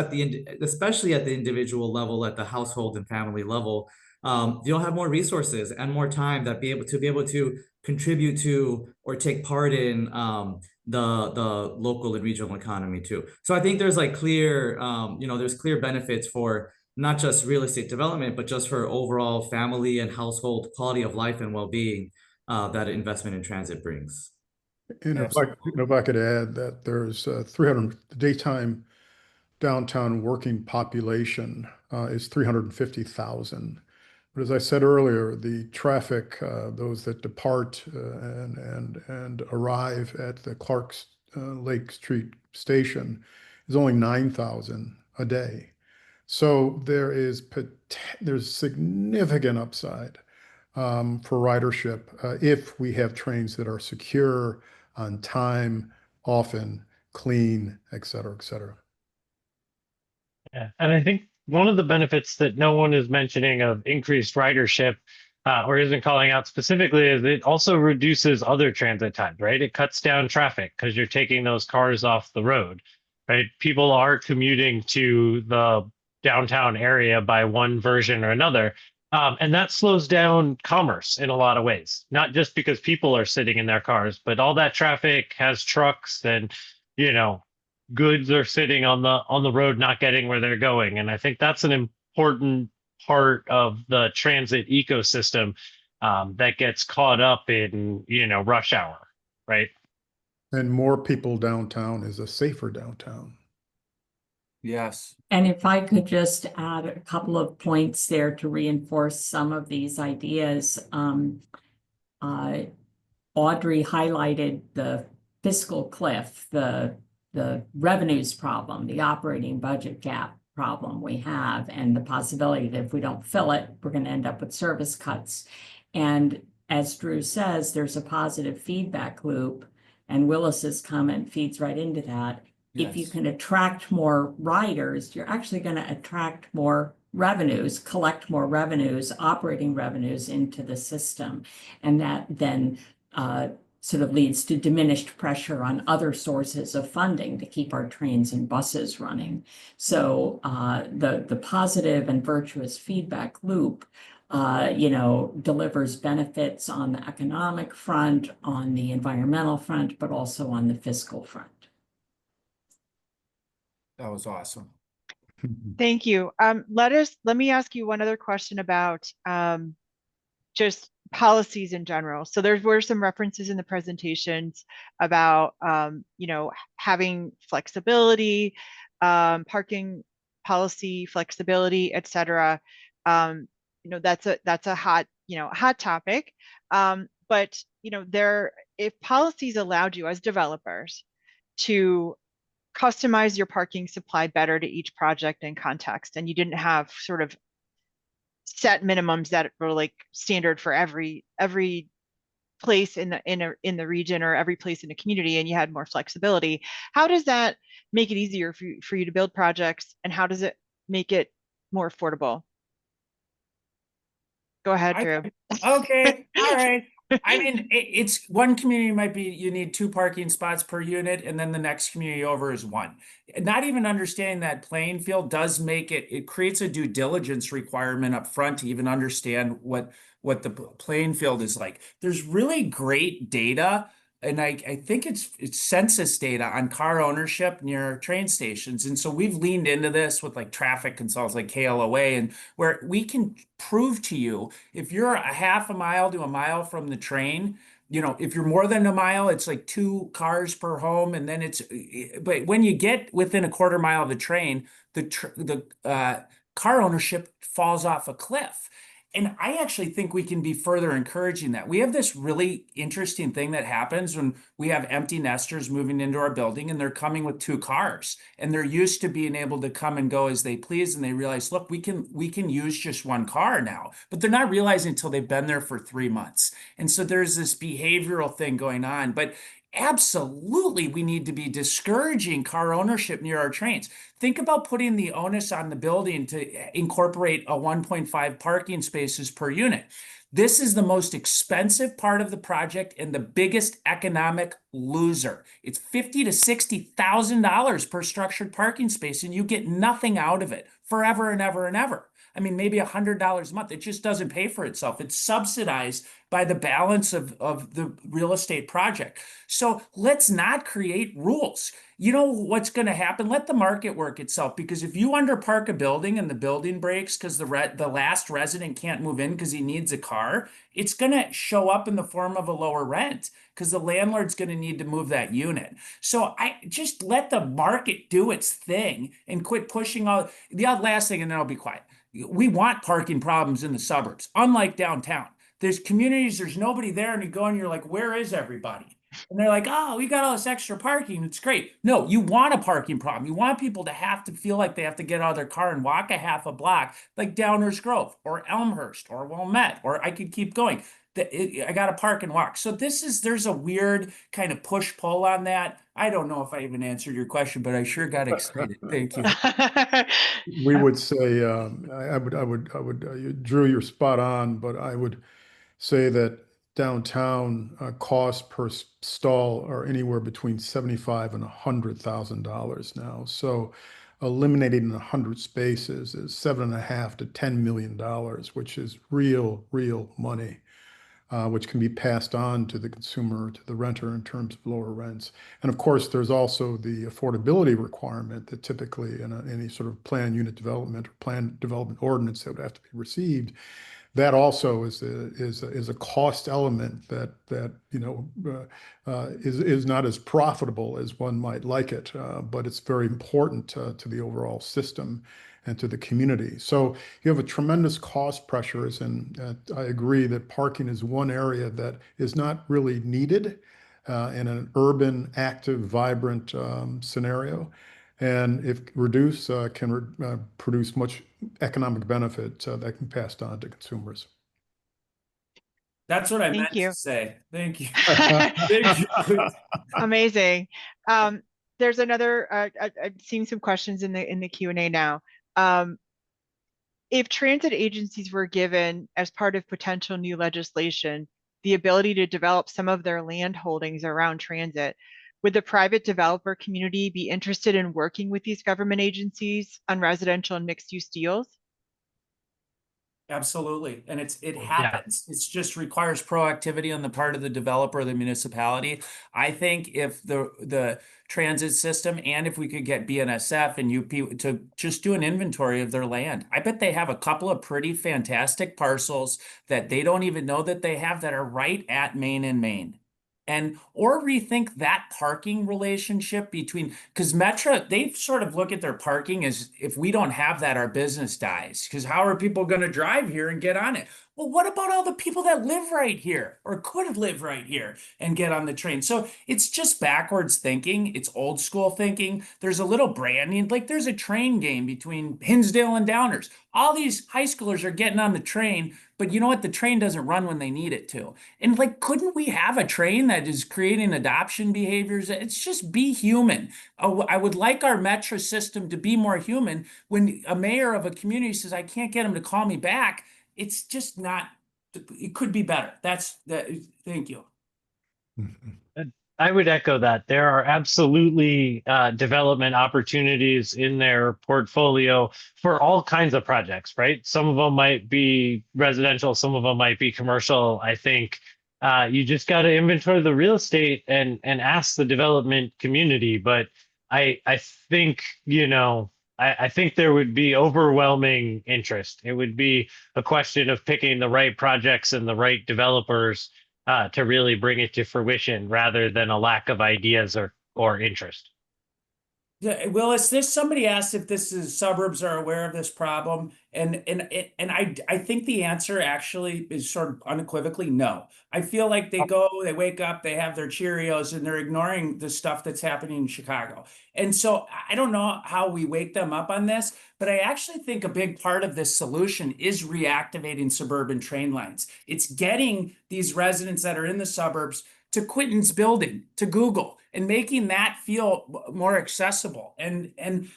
especially at the individual level, at the household and family level, you'll have more resources and more time that be able to contribute to or take part in the local and regional economy too. So I think there's clear benefits for not just real estate development, but just for overall family and household quality of life and well-being that investment in transit brings. And if I could add that there's 300, the daytime downtown working population is 350,000. But as I said earlier, the traffic, those that depart and arrive at the Clark Lake Street station is only 9,000 a day. So there's significant upside for ridership if we have trains that are secure, on time, often, clean, et cetera, et cetera. Yeah, and I think one of the benefits that no one is mentioning of increased ridership or isn't calling out specifically is it also reduces other transit times, right? It cuts down traffic because you're taking those cars off the road, right? People are commuting to the downtown area by one version or another. And that slows down commerce in a lot of ways, not just because people are sitting in their cars, but all that traffic has trucks and, you know, goods are sitting on the road not getting where they're going, and I think that's an important part of the transit ecosystem that gets caught up in, you know, rush hour, right? And more people downtown is a safer downtown. Yes. And if I could just add a couple of points there to reinforce some of these ideas. Audrey highlighted the fiscal cliff, the revenues problem, the operating budget gap problem we have, and the possibility that if we don't fill it, we're going to end up with service cuts. And as Drew says, there's a positive feedback loop, and Willis's comment feeds right into that. If you Yes. can attract more riders, you're actually going to attract more revenues, collect more revenues, operating revenues into the system. And that then sort of leads to diminished pressure on other sources of funding to keep our trains and buses running. So the positive and virtuous feedback loop delivers benefits on the economic front, on the environmental front, but also on the fiscal front. That was awesome. Thank you. Let me ask you one other question about just policies in general. So there were some references in the presentations about having flexibility, parking policy flexibility, et cetera. That's a hot topic. But if policies allowed you as developers to customize your parking supply better to each project and context, and you didn't have sort of set minimums that were like standard for every place in the region or every place in the community, and you had more flexibility. How does that make it easier for you to build projects, and how does it make it more affordable? Go ahead, Drew. Okay, all right. I mean, it's one community might be you need 2 parking spots per unit, and then the next community over is 1. Not even understanding that playing field does make it creates a due diligence requirement up front to even understand what the playing field is like. There's really great data, and I think it's census data on car ownership near train stations. And so we've leaned into this with like traffic consultants like KLOA, and where we can prove to you if you're a half a mile to a mile from the train, if you're more than a mile, it's like 2 cars per home. And then but when you get within a quarter mile of the train, the car ownership falls off a cliff. And I actually think we can be further encouraging that. We have this really interesting thing that happens when we have empty nesters moving into our building, and they're coming with 2 cars, and they're used to being able to come and go as they please. And they realize, look, we can use just 1 car now, but they're not realizing until they've been there for 3 months. And so there's this behavioral thing going on, but absolutely, we need to be discouraging car ownership near our trains. Think about putting the onus on the building to incorporate a 1.5 parking spaces per unit. This is the most expensive part of the project and the biggest economic loser. It's $50,000 to $60,000 per structured parking space, and you get nothing out of it forever and ever and ever. I mean, maybe $100 a month. It just doesn't pay for itself. It's subsidized by the balance of the real estate project. So let's not create rules. You know what's going to happen? Let the market work itself. Because if you underpark a building and the building breaks because the last resident can't move in because he needs a car, it's going to show up in the form of a lower rent because the landlord's going to need to move that unit. So I just let the market do its thing and quit pushing all the last thing, and then I'll be quiet. We want parking problems in the suburbs, unlike downtown. There's communities, there's nobody there, and you go and you're like, where is everybody? And they're like, oh, we got all this extra parking. It's great. No, you want a parking problem. You want people to have to feel like they have to get out of their car and walk a half a block, like Downers Grove or Elmhurst or Wilmette, or I could keep going. I got to park and walk. So there's a weird kind of push pull on that. I don't know if I even answered your question, but I sure got excited. Thank you. We would say, Drew, you're spot on, but I would say that downtown costs per stall are anywhere between $75,000 and $100,000 now. So eliminating 100 spaces is $7.5 to $10 million, which is real money. Which can be passed on to the consumer, to the renter in terms of lower rents. And of course, there's also the affordability requirement that typically in any sort of plan unit development or plan development ordinance that would have to be received. That also is a cost element that is not as profitable as one might like it, but it's very important to the overall system and to the community. So you have a tremendous cost pressures, and I agree that parking is one area that is not really needed in an urban, active, vibrant scenario. And if reduce can produce much economic benefit that can be passed on to consumers. That's what I Thank meant you. to say. Thank you. Thank you. Amazing. There's another, I've seen some questions in the Q&A now. If transit agencies were given, as part of potential new legislation, the ability to develop some of their land holdings around transit, would the private developer community be interested in working with these government agencies on residential and mixed-use deals? Absolutely. And it happens. It's just requires proactivity on the part of the developer or the municipality. I think if the transit system, and if we could get BNSF and UP to just do an inventory of their land, I bet they have a couple of pretty fantastic parcels that they don't even know that they have that are right at Main and Main. And or rethink that parking relationship between, because Metro, they sort of look at their parking as, if we don't have that, our business dies. Because how are people going to drive here and get on it? Well, what about all the people that live right here or could live right here and get on the train? So it's just backwards thinking. It's old school thinking. There's a little branding, like there's a train game between Hinsdale and Downers. All these high schoolers are getting on the train, but you know what? The train doesn't run when they need it to. And like, couldn't we have a train that is creating adoption behaviors? It's just be human. I would like our metro system to be more human. When a mayor of a community says, I can't get him to call me back, it's just not, it could be better. That's that. Thank you. I would echo that. There are absolutely development opportunities in their portfolio for all kinds of projects, right? Some of them might be residential, some of them might be commercial. I think you just got to inventory the real estate and ask the development community. But I think, I think there would be overwhelming interest. It would be a question of picking the right projects and the right developers to really bring it to fruition, rather than a lack of ideas or interest. Yeah, Willis, somebody asked if suburbs are aware of this problem, and I think the answer actually is sort of unequivocally no. I feel like they wake up, they have their Cheerios, and they're ignoring the stuff that's happening in Chicago. And so I don't know how we wake them up on this, but I actually think a big part of this solution is reactivating suburban train lines. It's getting these residents that are in the suburbs to Quinton's building, to Google, and making that feel more accessible. And I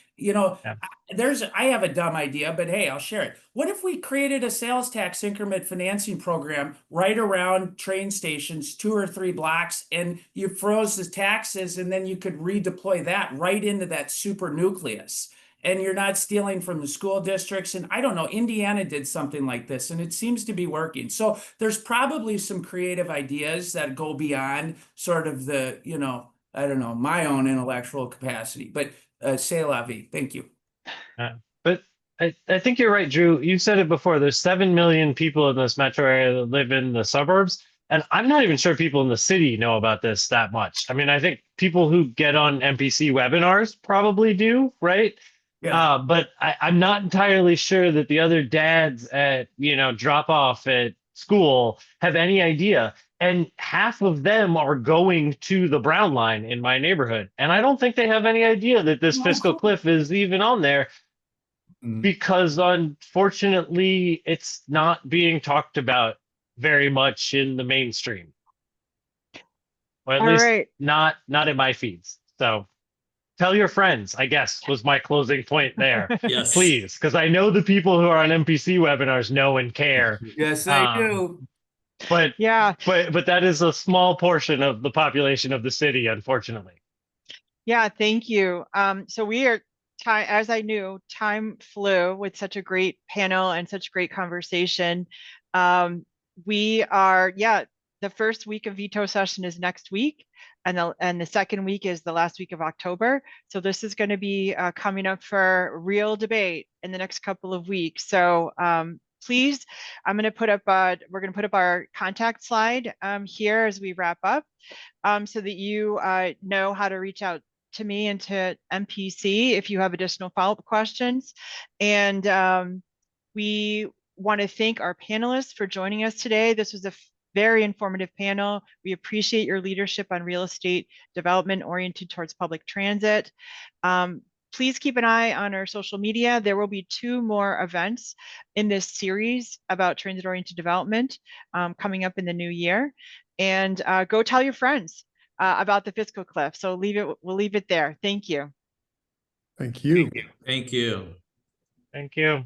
have a dumb idea, but hey, I'll share it. What if we created a sales tax increment financing program right around train stations, 2 or 3 blocks, and you froze the taxes, and then you could redeploy that right into that super nucleus? And you're not stealing from the school districts. And I don't know, Indiana did something like this, and it seems to be working. So there's probably some creative ideas that go beyond sort of the, I don't know, my own intellectual capacity. But c'est la vie. Thank you. But I think you're right, Drew. You said it before. There's 7 million people in this metro area that live in the suburbs. And I'm not even sure people in the city know about this that much. I mean, I think people who get on MPC webinars probably do, right? Yeah. But I'm not entirely sure that the other dads at, drop off at school have any idea. And half of them are going to the Brown Line in my neighborhood. And I don't think they have any idea that this fiscal cliff is even on there, because unfortunately it's not being talked about very much in the mainstream. Or at All least right. not in my feeds. So tell your friends, I guess, was my closing point there. Yes. Please, because I know the people who are on MPC webinars know and care. Yes, I do. But Yeah. but that is a small portion of the population of the city, unfortunately. Yeah, thank you. So we are as I knew, time flew with such a great panel and such great conversation. We are, the first week of veto session is next week, and the second week is the last week of October. So this is going to be coming up for real debate in the next couple of weeks. So please, I'm going to put up, we're going to put up our contact slide here as we wrap up, so that you know how to reach out to me and to MPC if you have additional follow-up questions. And we want to thank our panelists for joining us today. This was a very informative panel. We appreciate your leadership on real estate development oriented towards public transit. Please keep an eye on our social media. There will be 2 more events in this series about transit-oriented development coming up in the new year. And go tell your friends about the fiscal cliff. So we'll leave it there. Thank you. Thank you. Thank you. Thank you.